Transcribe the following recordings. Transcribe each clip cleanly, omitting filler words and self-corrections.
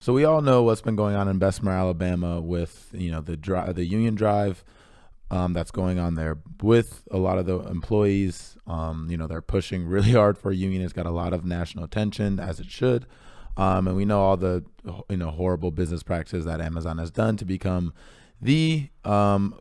So we all know what's been going on in Bessemer, Alabama, with the union drive that's going on there with a lot of the employees. They're pushing really hard for a union. It's got a lot of national attention, as it should. And we know all the horrible business practices that Amazon has done to become the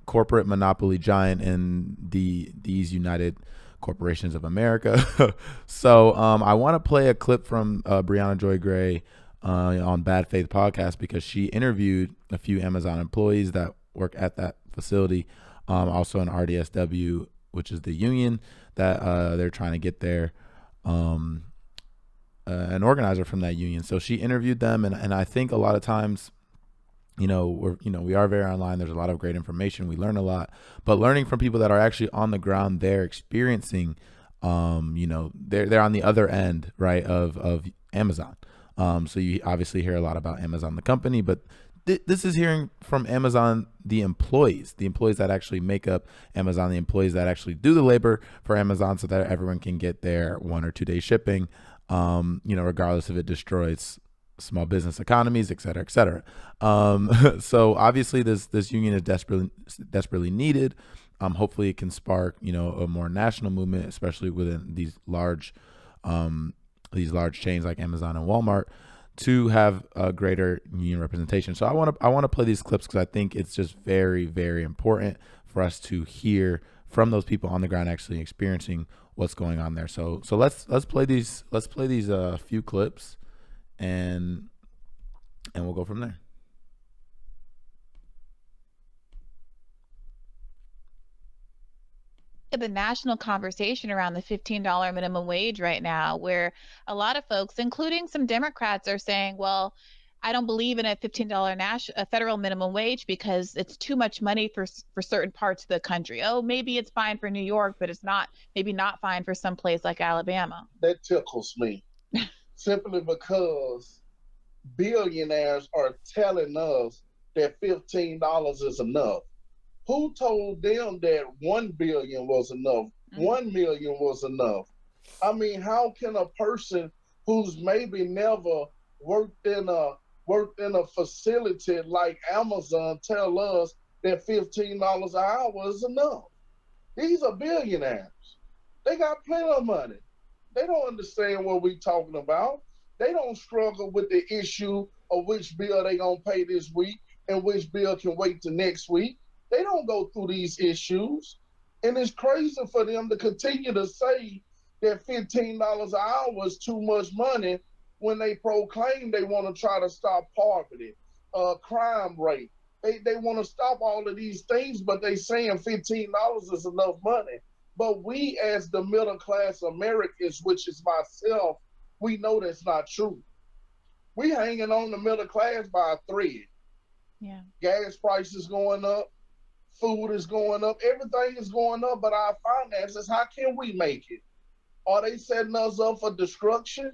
corporate monopoly giant in these United Corporations of America. So I want to play a clip from Briahna Joy Gray on Bad Faith podcast, because she interviewed a few Amazon employees that work at that facility, also in RDSW, which is the union that they're trying to get there. An organizer from that union. So she interviewed them, and I think a lot of times, we are very online. There's a lot of great information. We learn a lot, but learning from people that are actually on the ground there experiencing, they're on the other end, right, of Amazon. So you obviously hear a lot about Amazon, the company, but this is hearing from Amazon, the employees that actually make up Amazon, the employees that actually do the labor for Amazon, so that everyone can get their 1 or 2 day shipping, regardless if it destroys small business economies, et cetera, et cetera. So obviously this union is desperately needed. Hopefully it can spark, a more national movement, especially within these large chains like Amazon and Walmart, to have a greater union representation. So I want to play these clips because I think it's just very, very important for us to hear from those people on the ground actually experiencing what's going on there. So let's play these few clips, and we'll go from there. The national conversation around the $15 minimum wage right now, where a lot of folks, including some Democrats, are saying, well, I don't believe in a $15 a federal minimum wage because it's too much money for certain parts of the country. Oh, maybe it's fine for New York, but it's maybe not fine for some place like Alabama. That tickles me simply because billionaires are telling us that $15 is enough. Who told them that 1 billion was enough? 1 million was enough? I mean, how can a person who's maybe never worked in a facility like Amazon tell us that $15 an hour is enough? These are billionaires. They got plenty of money. They don't understand what we're talking about. They don't struggle with the issue of which bill they gonna pay this week and which bill can wait till next week. They don't go through these issues. And it's crazy for them to continue to say that $15 an hour is too much money when they proclaim they want to try to stop poverty, crime rate. They want to stop all of these things, but they saying $15 is enough money. But we as the middle class Americans, which is myself, we know that's not true. We hanging on the middle class by a thread. Yeah. Gas prices going up. Food is going up. Everything is going up, but our finances, how can we make it? Are they setting us up for destruction?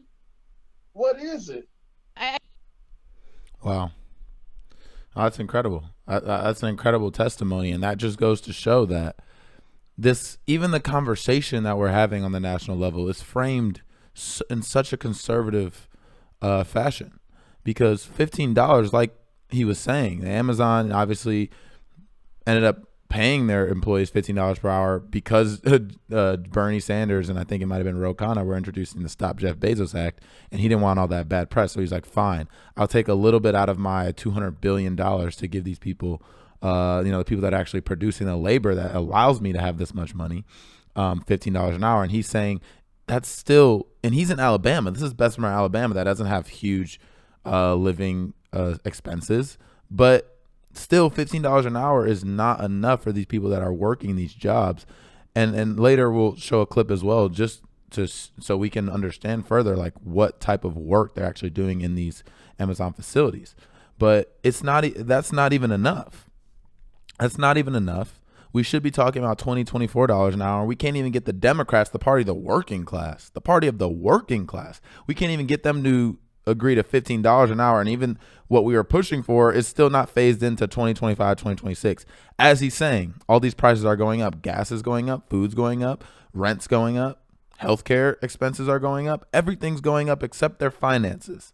What is it? Wow. Oh, that's incredible. That's an incredible testimony. And that just goes to show that even the conversation that we're having on the national level is framed in such a conservative fashion, because $15, like he was saying, Amazon obviously ended up paying their employees $15 per hour because Bernie Sanders and I think it might have been Ro Khanna were introducing the Stop Jeff Bezos Act, and he didn't want all that bad press. So he's like, fine, I'll take a little bit out of my $200 billion to give these people, the people that are actually producing the labor that allows me to have this much money, $15 an hour. And he's saying that's still, and he's in Alabama. This is Bessemer, Alabama, that doesn't have huge living expenses, but still $15 an hour is not enough for these people that are working these jobs. And later we'll show a clip as well, just so we can understand further like what type of work they're actually doing in these Amazon facilities. But that's not even enough. That's not even enough. We should be talking about $20, $24 an hour. We can't even get the Democrats, the party of the working class, we can't even get them to agree to $15 an hour. And even what we are pushing for is still not phased into 2025, 2026. As he's saying, all these prices are going up. Gas is going up, food's going up, rent's going up, healthcare expenses are going up. Everything's going up except their finances,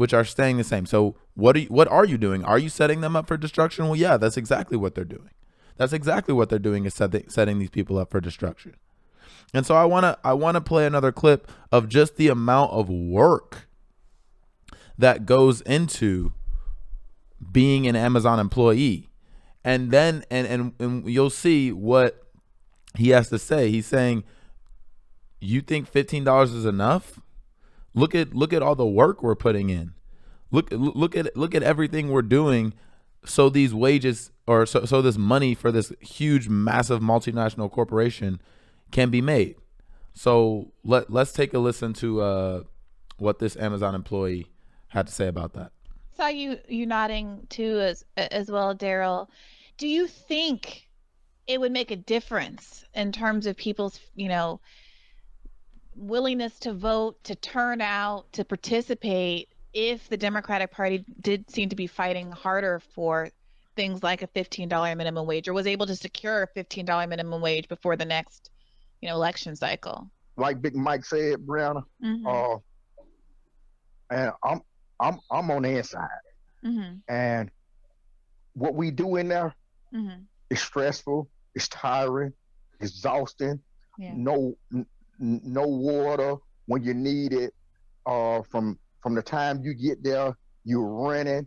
which are staying the same. So what are you doing? Are you setting them up for destruction? Well, yeah, that's exactly what they're doing. That's exactly what they're doing, is setting these people up for destruction. And so I want to play another clip of just the amount of work that goes into being an Amazon employee. And then and you'll see what he has to say. He's saying, you think $15 is enough? Look at all the work we're putting in. Look at everything we're doing, so these wages, or so this money for this huge, massive multinational corporation can be made. So let's take a listen to what this Amazon employee had to say about that. Saw you nodding too as well, Daryl. Do you think it would make a difference in terms of people's, willingness to vote, to turn out, to participate, if the Democratic Party did seem to be fighting harder for things like a $15 minimum wage, or was able to secure a $15 minimum wage before the next, election cycle? Like Big Mike said, Briahna, Mm-hmm. And I'm on the inside, Mm-hmm. and what we do in there Mm-hmm. is stressful, it's tiring, exhausting. Yeah. No water when you need it. From the time you get there, you're running.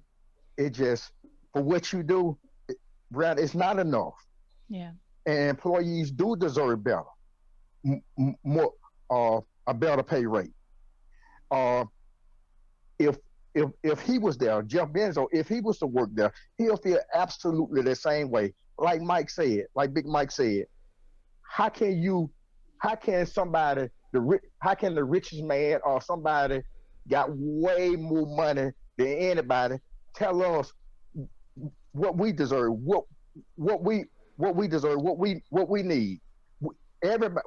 It just, for what you do, Brad, it's not enough. Yeah. And employees do deserve better, more, a better pay rate. If he was there, Jeff Bezos, if he was to work there, he'll feel absolutely the same way. Like Mike said, like Big Mike said, how can the richest man or somebody got way more money than anybody tell us what we deserve, what we deserve, what we need? Everybody,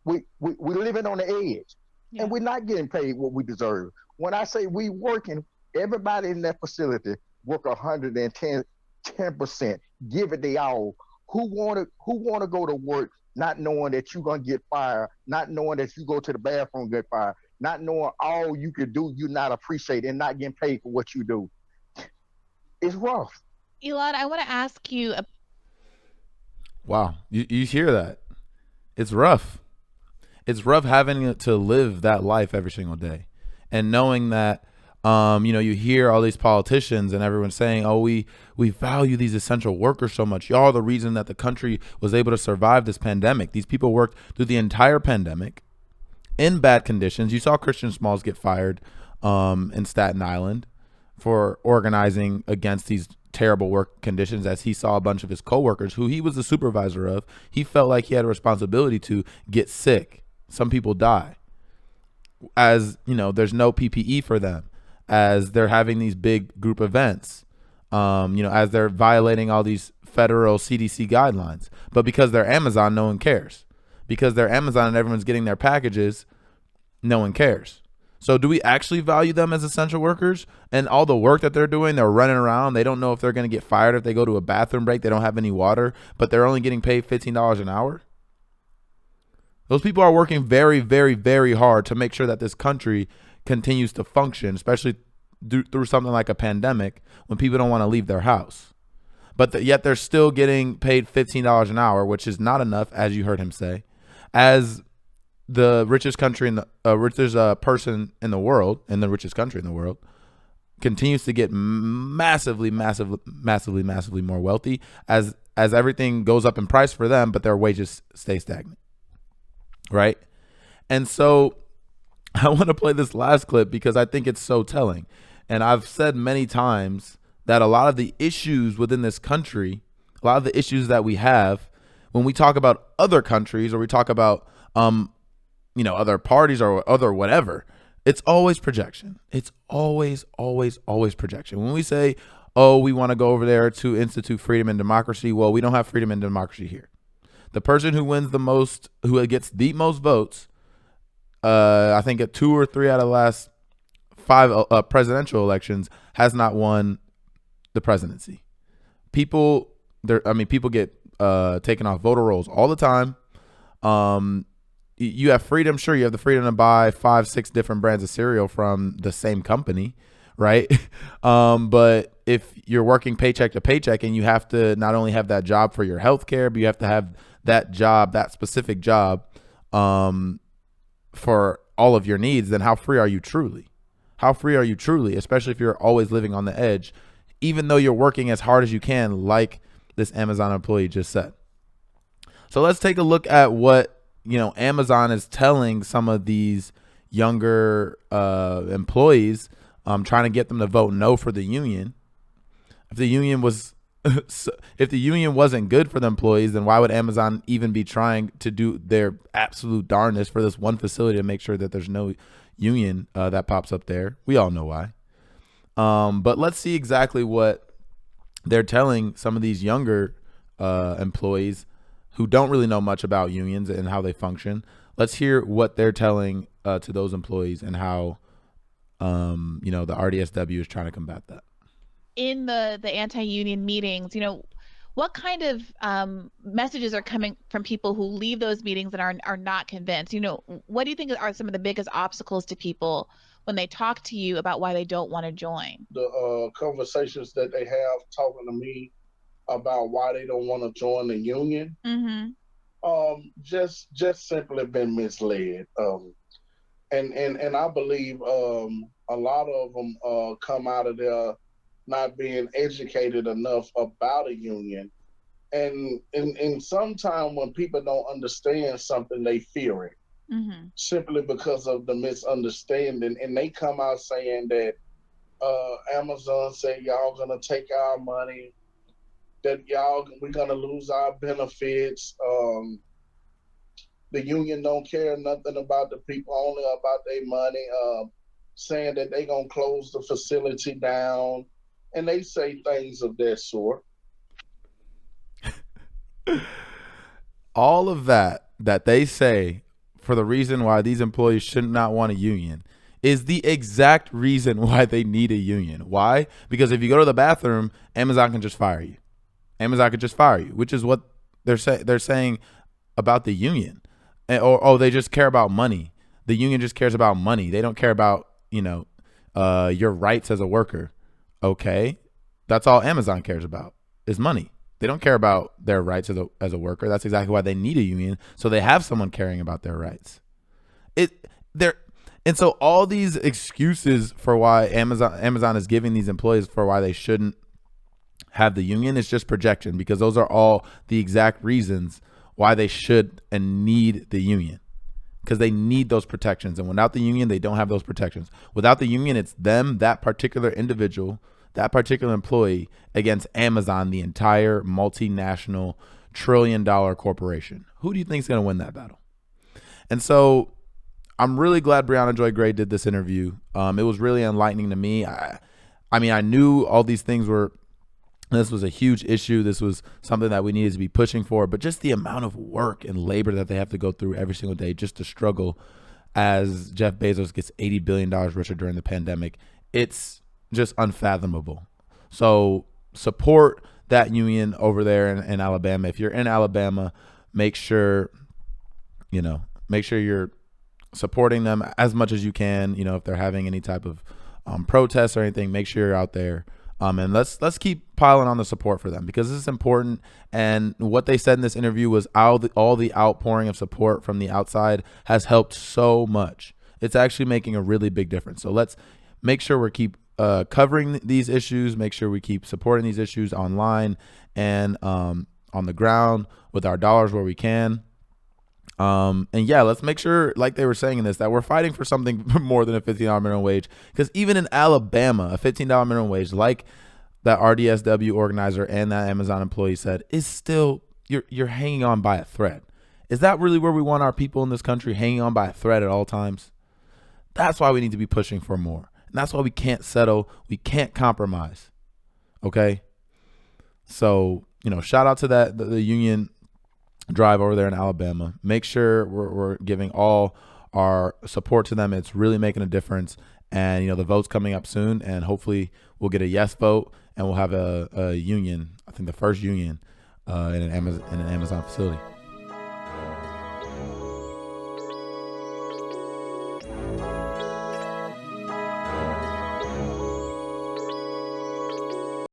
we living on the edge, Yeah. and we're not getting paid what we deserve. When I say we working, everybody in that facility work 110%, give it the all. Who wanna go to work not knowing that you're gonna get fired, not knowing that you go to the bathroom get fired, not knowing all you could do you not appreciate, and not getting paid for what you do? It's rough. Elon, I want to ask you. Wow, you hear that? It's rough. It's rough having to live that life every single day, and knowing that you hear all these politicians and everyone saying, oh, we value these essential workers so much. Y'all are the reason that the country was able to survive this pandemic. These people worked through the entire pandemic in bad conditions. You saw Christian Smalls get fired in Staten Island for organizing against these terrible work conditions, as he saw a bunch of his coworkers, who he was the supervisor of, he felt like he had a responsibility to, get sick. Some people die. As there's no PPE for them, as they're having these big group events, as they're violating all these federal CDC guidelines. But because they're Amazon, no one cares. Because they're Amazon and everyone's getting their packages, no one cares. So do we actually value them as essential workers? And all the work that they're doing, they're running around. They don't know if they're going to get fired if they go to a bathroom break. They don't have any water, but they're only getting paid $15 an hour. Those people are working very, very, very hard to make sure that this country continues to function, especially through something like a pandemic, when people don't want to leave their house. But yet they're still getting paid $15 an hour, which is not enough, as you heard him say. As the richest country in the richest person in the world, in the richest country in the world, continues to get massively more wealthy as everything goes up in price for them, but their wages stay stagnant. Right? And so I want to play this last clip because I think it's so telling. And I've said many times that a lot of the issues within this country, a lot of the issues that we have when we talk about other countries, or we talk about other parties or other whatever, it's always projection. It's always projection. When we say, oh, we want to go over there to institute freedom and democracy, well, we don't have freedom and democracy here. The person who wins the most, who gets the most votes, I think at 2 or 3 out of the last 5 presidential elections, has not won the presidency. People get taken off voter rolls all the time. You have freedom. Sure, you have the freedom to buy 5-6 different brands of cereal from the same company, right? But if you're working paycheck to paycheck and you have to not only have that job for your health care, but you have to have that job, that specific job, for all of your needs, then how free are you truly? How free are you truly, especially if you're always living on the edge, even though you're working as hard as you can, like this Amazon employee just said. So let's take a look at what, Amazon is telling some of these younger employees, trying to get them to vote no for the union. If the union wasn't good for the employees, then why would Amazon even be trying to do their absolute darndest for this one facility to make sure that there's no union that pops up there? We all know why. But let's see exactly what they're telling some of these younger employees who don't really know much about unions and how they function. Let's hear what they're telling to those employees and how, the RDSW is trying to combat that. In the anti-union meetings, what kind of messages are coming from people who leave those meetings and are not convinced? What do you think are some of the biggest obstacles to people when they talk to you about why they don't want to join? The conversations that they have talking to me about why they don't want to join the union, just simply been misled. And I believe a lot of them come out of there not being educated enough about a union. And sometimes when people don't understand something, they fear it. Simply because of the misunderstanding. And they come out saying that Amazon said y'all gonna take our money, that we're gonna lose our benefits. The union don't care nothing about the people, only about their money, saying that they gonna close the facility down. And they say things of that sort. All of that they say for the reason why these employees should not want a union is the exact reason why they need a union. Why? Because if you go to the bathroom, Amazon can just fire you. Amazon could just fire you, which is what they're saying about the union. Or they just care about money. The union just cares about money. They don't care about, your rights as a worker. Okay, that's all Amazon cares about is money. They don't care about their rights as a worker. That's exactly why they need a union, so they have someone caring about their rights. And so all these excuses for why Amazon is giving these employees for why they shouldn't have the union is just projection, because those are all the exact reasons why they should and need the union. Because they need those protections. And without the union, they don't have those protections. Without the union, it's them, that particular individual, that particular employee, against Amazon, the entire multinational trillion-dollar corporation. Who do you think is going to win that battle? And so I'm really glad Briahna Joy Gray did this interview. It was really enlightening to me. I knew all these things this was a huge issue. This was something that we needed to be pushing for, but just the amount of work and labor that they have to go through every single day just to struggle as Jeff Bezos gets $80 billion richer during the pandemic, it's just unfathomable. So support that union over there in Alabama. If you're in Alabama, make sure you're supporting them as much as you can. If they're having any type of protests or anything, make sure you're out there. And let's keep piling on the support for them, because this is important. And what they said in this interview was all the outpouring of support from the outside has helped so much. It's actually making a really big difference. So let's make sure we keep covering these issues, make sure we keep supporting these issues online and on the ground with our dollars where we can. And yeah, let's make sure, like they were saying in this, that we're fighting for something more than a $15 minimum wage. Because even in Alabama, a $15 minimum wage, like that RDSW organizer and that Amazon employee said, is still, you're hanging on by a thread. Is that really where we want our people in this country, hanging on by a thread at all times? That's why we need to be pushing for more. And that's why we can't settle. We can't compromise. Okay. So, shout out to the union drive over there in Alabama. Make sure we're giving all our support to them. It's really making a difference. And, the vote's coming up soon, and hopefully we'll get a yes vote and we'll have a union, I think the first union in an Amazon facility.